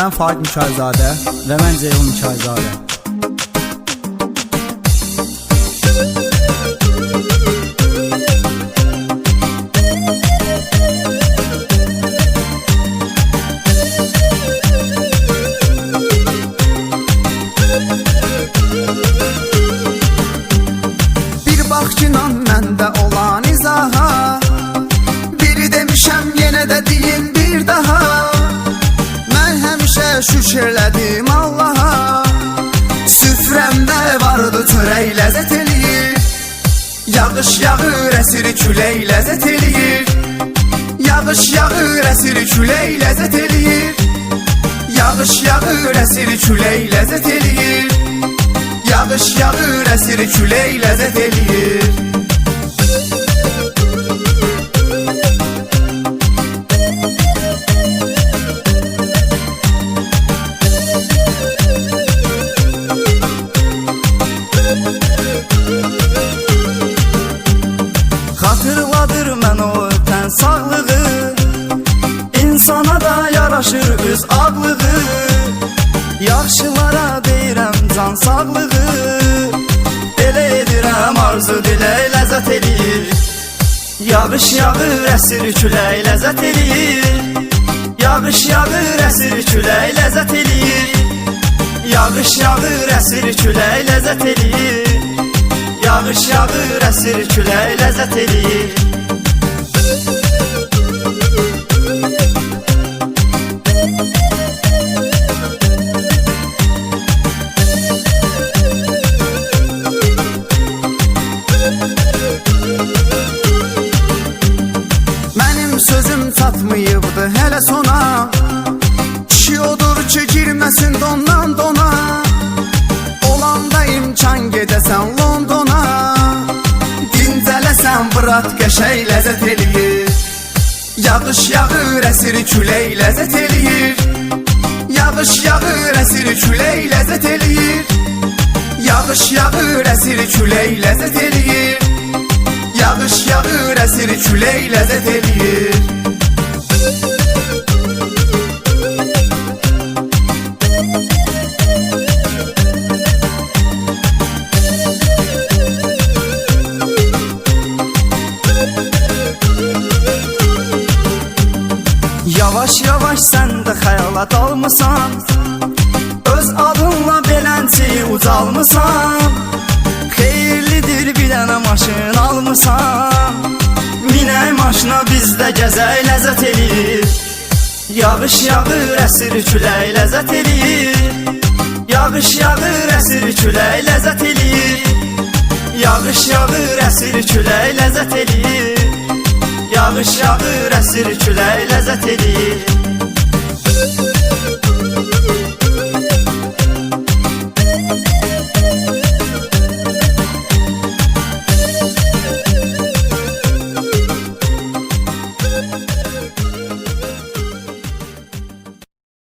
Mən Faiq Mükayzadə və mən Ceyhun Mükayzadə. Bir baxçınan məndə olan izaha, biri demişəm yenə də deyim bir daha. Mən həmişə şükürlədim Allaha, süfrəmdə vardı çörək ləzzət eləyir. Yağış yağır əsir külək ləzzət eləyir. Yağış yağır əsir külək ləzzət eləyir. Yağış yağır əsir külək ləzzət eləyir. Yağış yağır əsir külək ləzzət eləyir. Xatırladır mən o ötən sağlığı, insana da yaraşır öz ağlığı. Yaxşılara deyirəm can sağlığı, elə edirəm arzu dilək ləzzət eləyir. Yağış yağır əsir külək ləzzət eləyir. Yağış yağır əsir külək ləzzət eləyir. Yağış yağır əsir külək ləzzət eləyir. Yağış yağır əsir külək ləzzət eləyir. Mənim sözüm çatmayıbdı hələ sona, kişi odur ki girməsin dondan dona. Olanda imkan gedəsən Londona, dincələsən bırat qəşəy ləzzət eləyir. Yağış yağır əsir külək ləzzət eləyir. Yağış yağır əsir külək ləzzət eləyir. Yağış yağır əsir külək ləzzət eləyir. Yağış yağır əsir külək ləzzət eləyir. Yavaş yavaş sən də xəyala dalmısan, öz adınla belənçi ucalmısan. Xeyirlidir bir dənə maşın almısan, minək maşına bizdə gəzək ləzzət eləyir. Yağış yağır əsir külək ləzzət eləyir. Yağış yağır əsir külək ləzzət eləyir. Yağış yağır əsir külək ləzzət eləyir. Yağış yağır əsir külək ləzzət eləyir.